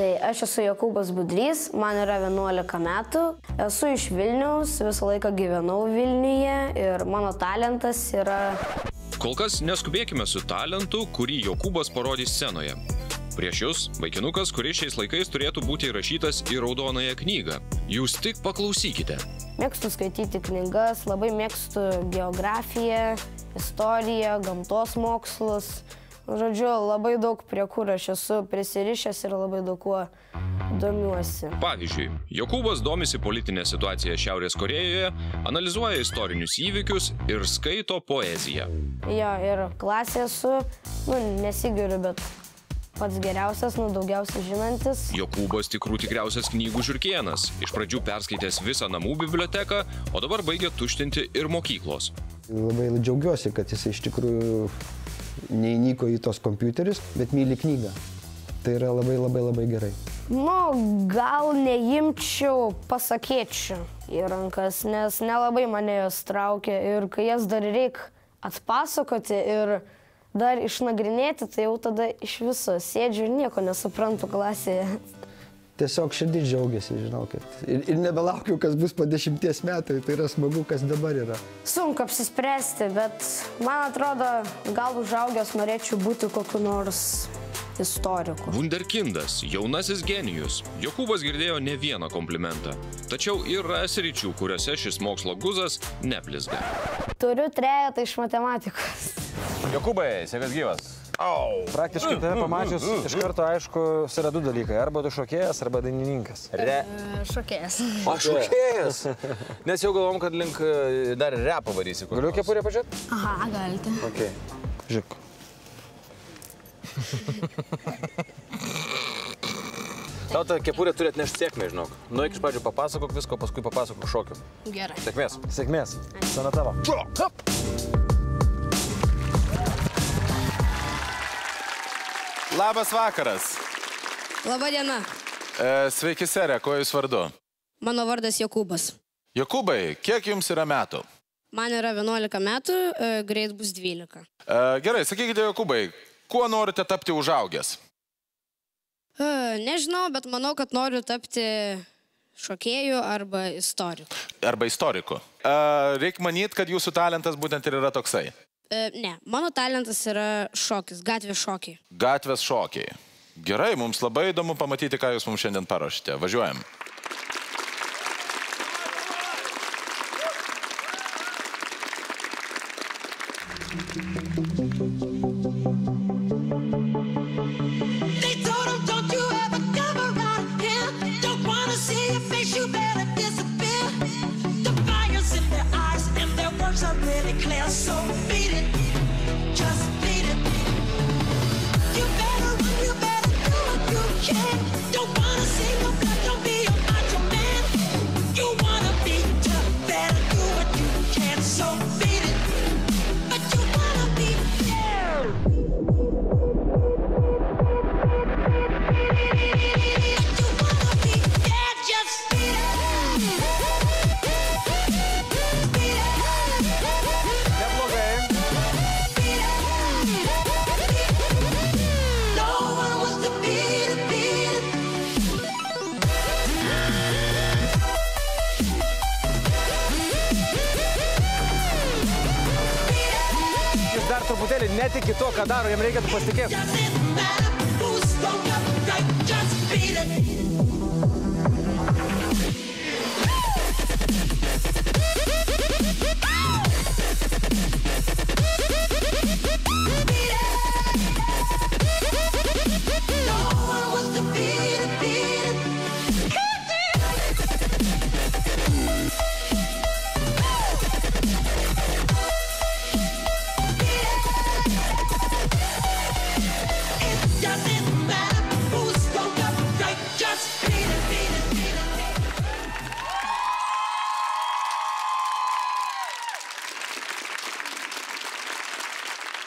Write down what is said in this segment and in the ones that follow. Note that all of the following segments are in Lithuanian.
Tai aš esu Jokūbas Budrys, man yra 11 metų, esu iš Vilniaus, visą laiką gyvenau Vilniuje ir mano talentas yra... Kol kas neskubėkime su talentu, kurį Jokūbas parodys scenoje. Prieš jūs vaikinukas, kuris šiais laikais turėtų būti įrašytas į raudonąją knygą. Jūs tik paklausykite. Mėgstu skaityti knygas, labai mėgstu geografiją, istoriją, gamtos mokslus. Žodžiu, labai daug prie kur aš esu prisirišęs ir labai daug kuo domiuosi. Pavyzdžiui, Jokūbas domisi politinę situaciją Šiaurės Korėjoje, analizuoja istorinius įvykius ir skaito poeziją. Jo, ir klasė esu, nesigiriu, bet pats geriausias, daugiausiai žinantis. Jokūbas tikriausias knygų žiurkėnas. Iš pradžių perskaitęs visą namų biblioteką, o dabar baigia tuštinti ir mokyklos. Labai džiaugiuosi, kad jis iš tikrųjų neįnyko į tos kompiuterius, bet myli knygą. Tai yra labai gerai. Gal neimčiau pasakėčių į rankas, nes nelabai mane jos traukia ir kai jas dar reikia atpasakoti ir dar išnagrinėti, tai jau tada iš viso sėdžiu ir nieko nesuprantu klasėje. Tiesiog širdis džiaugiasi, žinokit. Ir nebelaukiu, kas bus po 10 metų, tai yra smagu, kas dabar yra. Sunku apsispręsti, bet man atrodo, gal užaugęs norėčiau būti kokiu nors istoriku. Vunderkindas, jaunasis genijus. Jokūbas girdėjo ne vieną komplimentą. Tačiau yra sričių, kuriuose šis mokslo guzas neblizga. Turiu 3 iš matematikos. Jokūbai, sveikas gyvas. Praktiškai tave pamačius, iš karto aišku, yra 2 dalykai. Arba tu šokėjas, arba dainininkas. Šokėjas. O, šokėjas? Nes jau galvom, kad link dar repą varysi. Galiu kepurę pažiūrėti? Aha, galite. Ok. Žiūrėk. Tau ta kepurė turi atnešti sėkmę, žinok. Nueik iš pradžių papasakok visko, paskui papasakok šokiu. Gerai. Sėkmės. Sėkmės. Sana tavo. Labas vakaras. Labą dieną. Sveiki, serė, kuo jūs vardu? Mano vardas Jokūbas. Jokūbai, kiek jums yra metų? Man yra 11 metų, greit bus 12. Gerai, sakykite, Jokūbai, kuo norite tapti užaugęs? Nežinau, bet manau, kad noriu tapti šokėju arba istoriku. Arba istoriku. Reik manyti, kad jūsų talentas būtent ir yra toksai. Ne, mano talentas yra šokis, gatvės šokiai. Gatvės šokiai. Gerai, mums labai įdomu pamatyti, ką jūs mums šiandien paruošite. Važiuojam. Truputėlį netiki to, ką daro, jam reikėtų pasitikėti.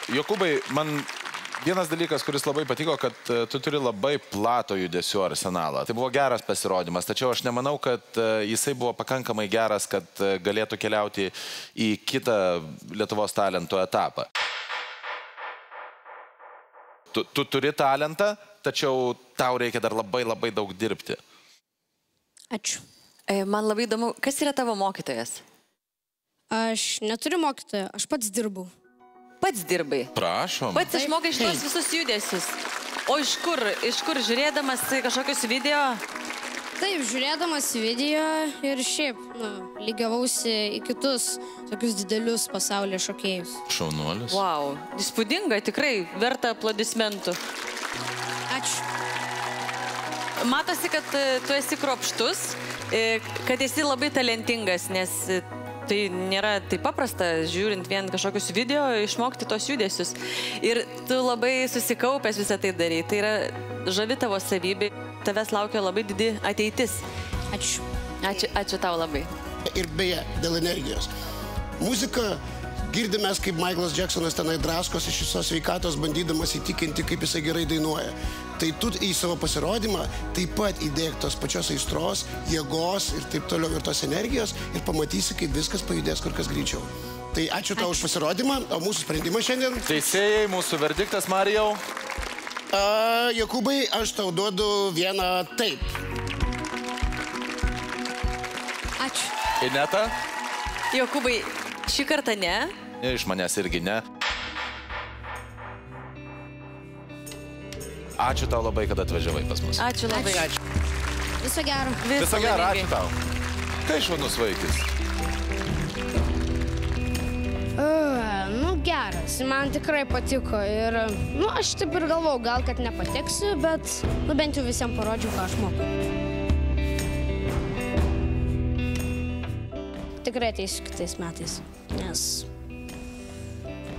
Jokūbai, man vienas dalykas, kuris labai patiko, kad tu turi labai plato judesių arsenalą. Tai buvo geras pasirodymas, tačiau aš nemanau, kad jisai buvo pakankamai geras, kad galėtų keliauti į kitą Lietuvos talentų etapą. Tu turi talentą, tačiau tau reikia dar labai labai daug dirbti. Ačiū. Man labai įdomu, kas yra tavo mokytojas? Aš neturiu mokytojo, aš pats dirbau. Pats dirbai? Prašom. Pats išmokai šitos visus judesius. O iš kur žiūrėdamas kažkokius video? Taip, žiūrėdamas video ir šiaip, lygiavausi į kitus tokius didelius pasaulio šokėjus. Šaunuolis. Wow, įspūdinga, tikrai verta aplodismentų. Ačiū. Matosi, kad tu esi kruopštus, kad esi labai talentingas, nes tai nėra taip paprasta, žiūrint vien kažkokius video, išmokti tos judesius. Ir tu labai susikaupęs visą tai darai. Tai yra žavi tavo savybė. Tavęs laukia labai didi ateitis. Ačiū. Ačiū tau labai. Ir beje, dėl energijos. Muzika girdime, kaip Michaelas Jacksonas tenai draskos iš visos sveikatos, bandydamas įtikinti, kaip jisai gerai dainuoja. Tai tu į savo pasirodymą taip pat įdėk tos pačios aistros, jėgos ir taip toliau ir tos energijos ir pamatysi, kaip viskas pajudės kur kas greičiau. Tai ačiū tau už pasirodymą, o mūsų sprendimas šiandien... Teisėjai, mūsų verdiktas, Marijau. Jokūbai, aš tau duodu vieną taip. Ačiū. Ineta? Jokūbai, šį kartą ne. Iš manęs irgi ne. Ačiū tau labai, kad atvažiavai pas mus. Ačiū labai. Ačiū. Viso gero. Viso gero, ačiū tau. Kai šaunus vaikis? Geras, man tikrai patiko ir, aš taip ir galvau, gal kad nepatiksiu, bet, bent jau visiems parodžiau, ką aš moku. Tikrai ateisiu kitais metais, nes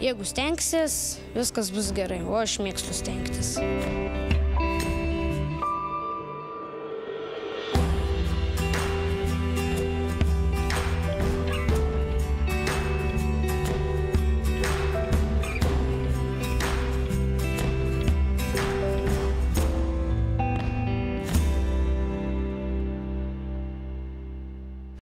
jeigu stengsis, viskas bus gerai, o aš mėgstu stengtis.